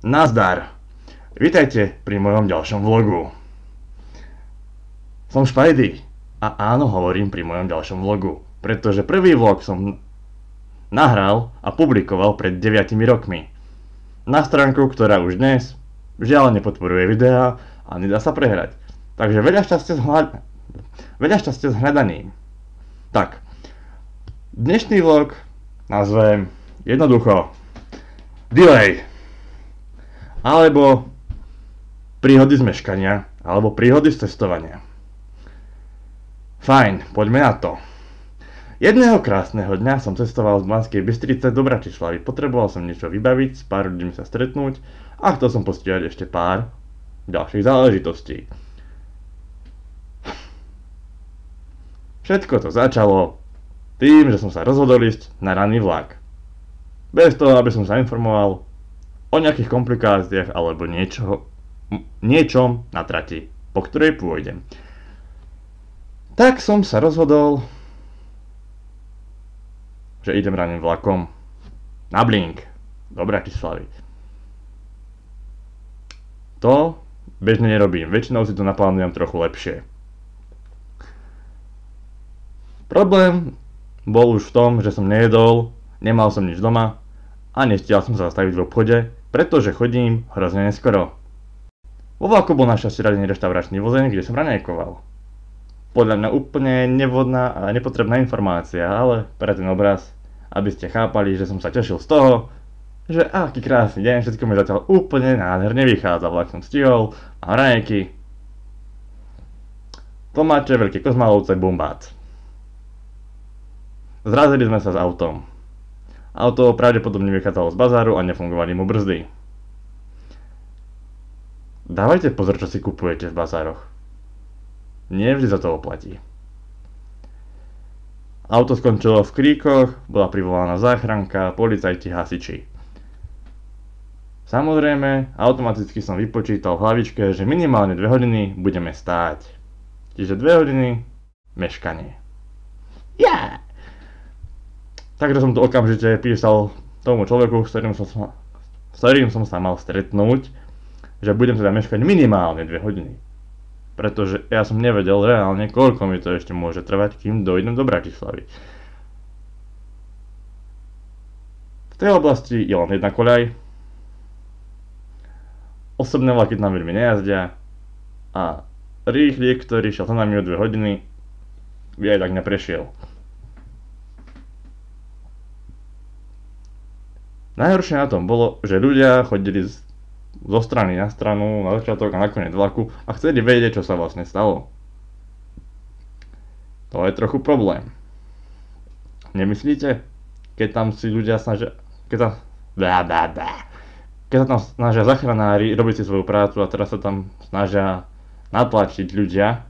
Nazdar! Vítajte pri mojom ďalšom vlogu. Som Špajdy a áno, hovorím pri mojom ďalšom vlogu, pretože prvý vlog som nahral a publikoval pred 9 rokmi. Na stránku, ktorá už dnes žiaľ nepodporuje videá a nedá sa prehrať. Takže veľa šťastia s hľadaním. Tak, dnešný vlog nazvem jednoducho Delay. Alebo príhody z meškania, alebo príhody z cestovania. Fajn, poďme na to. Jedného krásneho dňa som cestoval z Banskej Bystrice do Bratislavy. Potreboval som niečo vybaviť, s pár ľuďmi sa stretnúť a chcel som postihať ešte pár ďalších záležitostí. Všetko to začalo tým, že som sa rozhodol ísť na ranný vlak. Bez toho, aby som sa informoval o nejakých komplikáciách alebo niečom na trati, po ktorej pôjdem. Tak som sa rozhodol, že idem raným vlakom na Blink do Bratislavy. To bežne nerobím, väčšinou si to naplánujem trochu lepšie. Problém bol už v tom, že som nejedol, nemal som nič doma a nestial som sa zastaviť v obchode, pretože chodím hrozne neskoro. Vo vlaku bol našťastie radený reštauračný vozeň, kde som raňajkoval. Podľa mňa úplne nevhodná a nepotrebná informácia, ale pre ten obraz, aby ste chápali, že som sa tešil z toho, že aký krásny deň, všetko mi zatiaľ úplne nádherne vychádza. Vlak som stihol, mám raňajky, tomáče, veľké kozmalovce, bumbác. Zrazili sme sa s autom. Auto pravdepodobne vychádzalo z bazáru a nefungovali mu brzdy. Dávajte pozor, čo si kupujete v bazároch. Nie vždy za to oplatí. Auto skončilo v kríkoch, bola privolaná záchranka, policajti, hasiči. Samozrejme, automaticky som vypočítal v hlavičke, že minimálne 2 hodiny budeme stáť. Čiže 2 hodiny meškanie. Yeah! Takže som to okamžite písal tomu človeku, s ktorým som sa mal stretnúť, že budem teda meškať minimálne 2 hodiny. Pretože ja som nevedel reálne, koľko mi to ešte môže trvať, kým dojdem do Bratislavy. V tej oblasti je len jedna koľaj. Osobné vlaky tam veľmi nejazdia a rýchlik, ktorý šiel za nami o 2 hodiny, by aj tak neprešiel. Najhoršie na tom bolo, že ľudia chodili zo strany na stranu, na začiatok a na koniec vlaku a chceli vedieť, čo sa vlastne stalo. To je trochu problém. Nemyslíte? Keď tam si ľudia snažia... Keď sa tam snažia záchranári robiť si svoju prácu a teraz sa tam snažia natlačiť ľudia.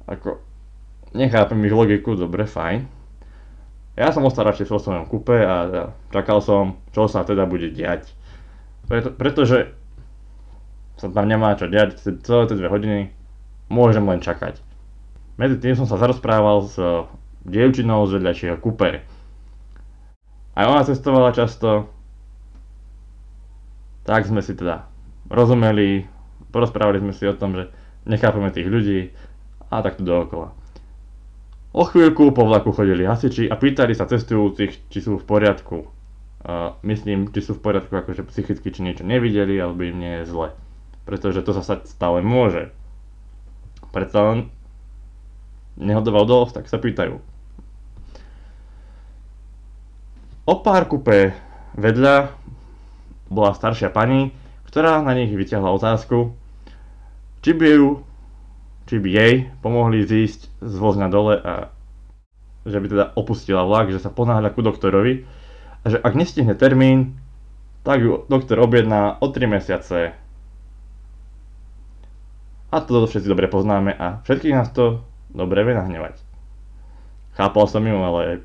Ako... Nechápem ich logiku, dobre, fajn. Ja som ostal radšej vo svojom kupe a čakal som, čo sa teda bude diať. Pretože sa tam nemá čo diať, celé tie 2 hodiny môžem len čakať. Medzi tým som sa zarozprával s dievčinou z vedľajšieho kupe. Aj ona cestovala často, tak sme si teda rozumeli, porozprávali sme si o tom, že nechápeme tých ľudí a takto dookola. O chvíľku po vlaku chodili hasiči a pýtali sa cestujúcich, či sú v poriadku. Myslím, či sú v poriadku akože psychicky, či niečo nevideli, alebo im nie je zle. Pretože to sa stále môže. Predsa len nehodová udalosť, tak sa pýtajú. O pár kupé vedľa bola staršia pani, ktorá na nich vyťahla otázku, či by jej pomohli zísť z vozňa dole a že by teda opustila vlak, že sa ponáhľa ku doktorovi a že ak nestihne termín, tak ju doktor objedná o 3 mesiace. A to všetci dobre poznáme a všetkých nás to dobre vie nahnevať. Chápal som ju, ale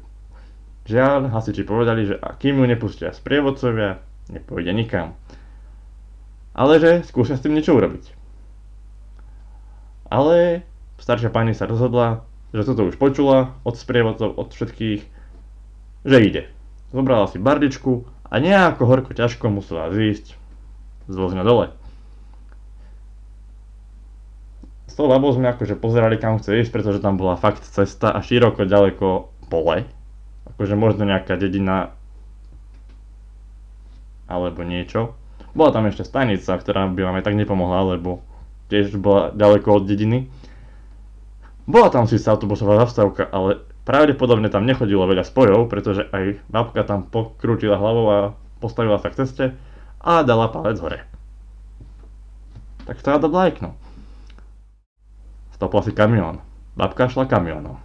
žiaľ, hasiči povedali, že kým ju nepustia sprievodcovia, nepôjde nikam. Ale že skúsia s tým niečo urobiť. Ale staršia pani sa rozhodla, že toto už počula od sprievodcov, od všetkých, že ide. Zobrala si barličku A nejako horko ťažko musela zísť z vozňa dole. S tou babou sme akože pozerali, kam chce ísť, pretože tam bola fakt cesta a široko ďaleko pole. Akože možno nejaká dedina alebo niečo. Bola tam ešte stanica, ktorá by vám aj tak nepomohla, lebo tiež bola ďaleko od dediny. Bola tam síce autobusová zastávka, ale pravdepodobne tam nechodilo veľa spojov, pretože aj babka tam pokrútila hlavou a postavila sa k ceste a dala palec hore. Tak to ja do lajknu. Stopol si kamión. Babka šla kamiónom.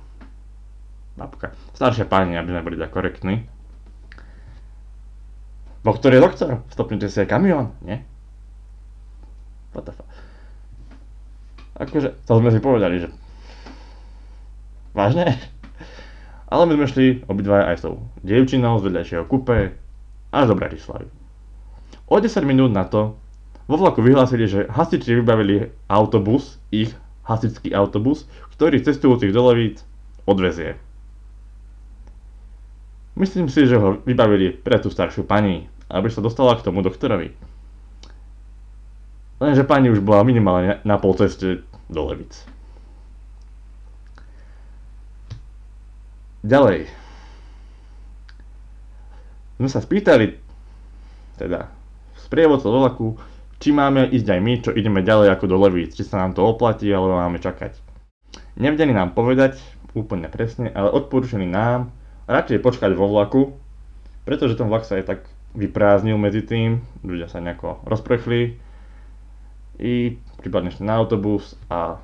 Babka. Staršia pani, aby sme boli tak korektní. Doktor je doktor. Stopnite si aj kamión, nie? What the fuck. Akože, to sme si povedali, že... Vážne? Ale my sme šli obidvaja aj s tou dievčinou z vedľajšieho kupé až do Bratislavy. O 10 minút na to vo vlaku vyhlásili, že hasiči vybavili autobus, ich hasičský autobus, ktorý cestujúcich do Levíc odvezie. Myslím si, že ho vybavili pre tú staršiu pani, aby sa dostala k tomu doktorovi. Lenže pani už bola minimálne na pol ceste do Levíc. Ďalej. Sme sa spýtali, teda sprievodcov do vlaku, či máme ísť aj my, čo ideme ďalej ako do Levíc, či sa nám to oplatí, alebo máme čakať. Nevedeli nám povedať úplne presne, ale odporúčili nám radšej počkať vo vlaku, pretože ten vlak sa aj tak vyprázdnil medzi tým, ľudia sa nejako rozprchli i prípadne ešte na autobus a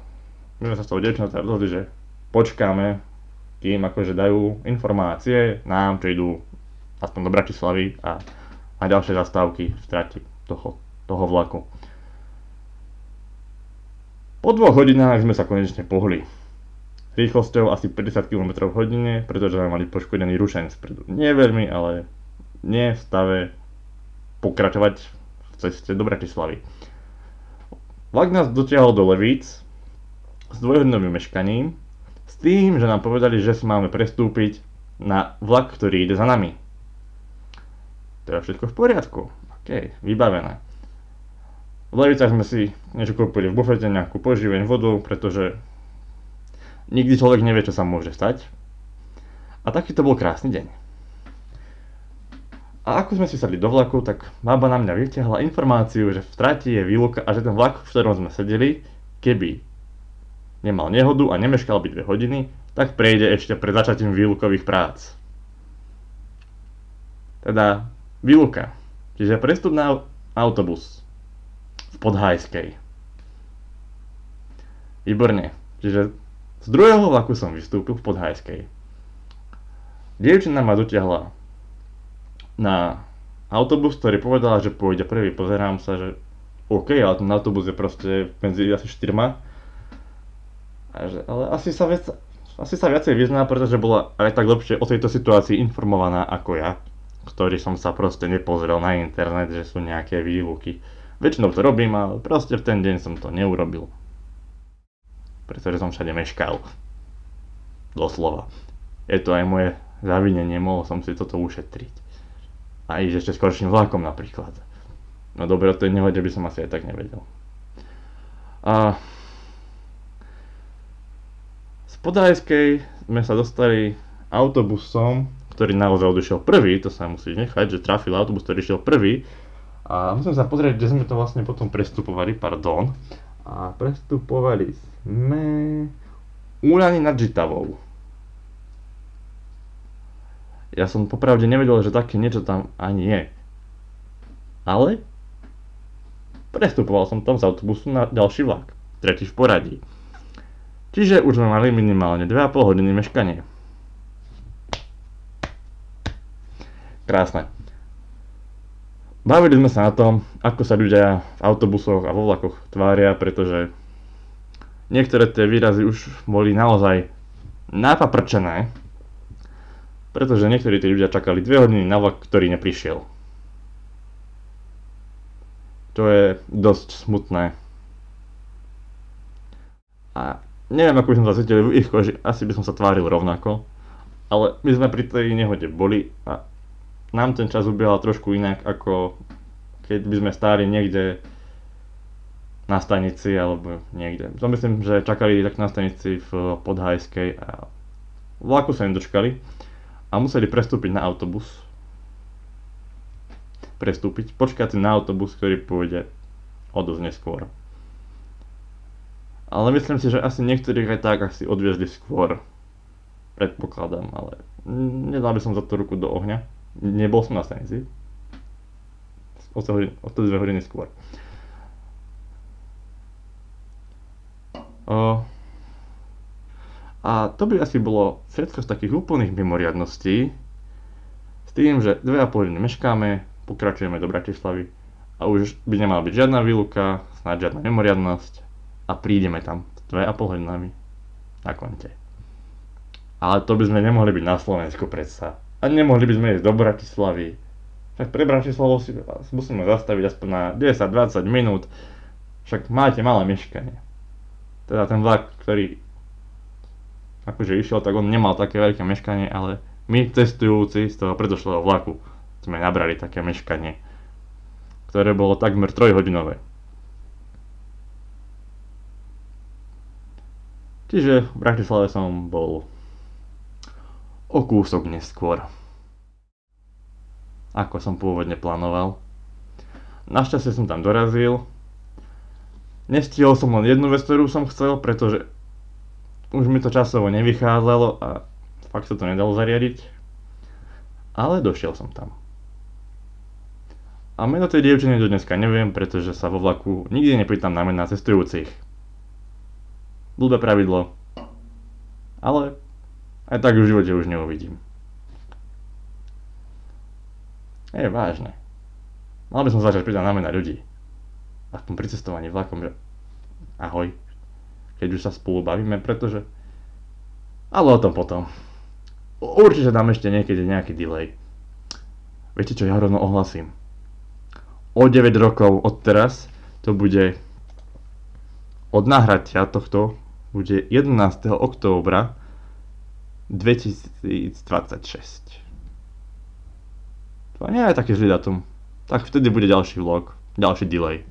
my sme sa s tou dievčinou rozhodli, že počkáme, kým akože dajú informácie nám, čo idú aspoň do Bratislavy a na ďalšie zastávky v strate toho vlaku. Po 2 hodinách sme sa konečne pohli. Rýchlosťou asi 50 km v hodine, pretože sme mali poškodený rušeň spredu. Nie veľmi, ale nie v stave pokračovať v ceste do Bratislavy. Vlak nás dotiahol do Levíc s 2-hodinovým meškaním, s tým, že nám povedali, že si máme prestúpiť na vlak, ktorý ide za nami. To je všetko v poriadku. OK, vybavené. V Levicách sme si niečo kúpili v bufete, nejakú poživeň, vodu, pretože nikdy človek nevie, čo sa môže stať. A taký to bol krásny deň. A ako sme si sadli do vlaku, tak baba na mňa vyťahla informáciu, že v trati je výluka a že ten vlak, v ktorom sme sedeli, keby nemal nehodu a nemeškal byť 2 hodiny, tak prejde ešte pred začatím výlukových prác. Teda výluka, čiže prestup na autobus v Podhajskej. Výborne, čiže z druhého vlaku som vystúpil v Podhajskej. Dievčina ma dotiahla na autobus, ktorý povedala, že pôjde prvý. Pozerám sa, že OK, ale ten autobus je proste medzi asi 4. Ale asi sa viacej vyzná, pretože bola aj tak lepšie o tejto situácii informovaná ako ja, ktorý som sa proste nepozrel na internet, že sú nejaké výluky. Väčšinou to robím, ale proste v ten deň som to neurobil. Pretože som všade meškal. Doslova. Je to aj moje zavinenie, mohol som si toto ušetriť. A ísť ešte skorším vlakom napríklad. No dobre, o tej nehode by som asi aj tak nevedel. A z Podhajskej sme sa dostali autobusom, ktorý naozaj odišiel prvý, to sa musí nechať, že trafil autobus, ktorý išiel prvý. A musím sa pozrieť, kde sme to vlastne potom prestupovali, pardon. A prestupovali sme Úľany nad Žitavou. Ja som popravde nevedel, že také niečo tam ani je. Ale prestupoval som tam z autobusu na ďalší vlak, tretí v poradí. Čiže už sme mali minimálne 2,5 hodiny meškanie. Krásne. Bavili sme sa na tom, ako sa ľudia v autobusoch a vo vlakoch tvária, pretože niektoré tie výrazy už boli naozaj napaprčené, pretože niektorí tí ľudia čakali 2 hodiny na vlak, ktorý neprišiel. To je dosť smutné. A neviem, ako by som sa cítil v ich koži, asi by som sa tváril rovnako, ale my sme pri tej nehode boli a nám ten čas ubiehal trošku inak, ako keď by sme stáli niekde na stanici alebo niekde. To myslím, že čakali tak na stanici v Podhajskej a vlaku sa nedočkali a museli prestúpiť na autobus. Počkať si na autobus, ktorý pôjde o dosť neskôr. Ale myslím si, že asi niektorých aj tak asi odviezli skôr. Predpokladám, ale nedal by som za to ruku do ohňa. Nebol som na stanici. O to 2 hodiny skôr. A to by asi bolo všetko z takých úplných mimoriadností. S tým, že 2,5 hodiny meškáme, pokračujeme do Bratislavy a už by nemala byť žiadna výluka, snáď žiadna mimoriadnosť a prídeme tam s 2,5 hodinami na konte. Ale to by sme nemohli byť na Slovensku predsa. A nemohli by sme ísť do Bratislavy. Však pre Bratislavu si musíme zastaviť aspoň na 10-20 minút. Však máte malé meškanie. Teda ten vlak, ktorý akože išiel, tak on nemal také veľké meškanie, ale my cestujúci z toho predošlého vlaku sme nabrali také meškanie, ktoré bolo takmer 3-hodinové. Čiže v Bratislave som bol o kúsok neskôr, ako som pôvodne plánoval. Našťastie som tam dorazil. Nestihol som len jednu vec, ktorú som chcel, pretože už mi to časovo nevychádzalo a fakt sa to nedalo zariadiť. Ale došiel som tam. A meno tej dievčiny do dneska neviem, pretože sa vo vlaku nikdy nepýtam na mená cestujúcich. Blbé pravidlo. Ale aj tak v živote už neuvidím. Vážne. Mal by som začať pýtať na mená ľudí. Aspoň pri cestovaní vlakom, že ahoj, keď už sa spolu bavíme, pretože... Ale o tom potom. Určite dám ešte niekedy nejaký delay. Viete čo, ja rovno ohlasím. O 9 rokov od teraz to bude... Od nahratia tohto bude 11. októbra 2026. To nie je taký zlý datum. Tak vtedy bude ďalší vlog, ďalší delay.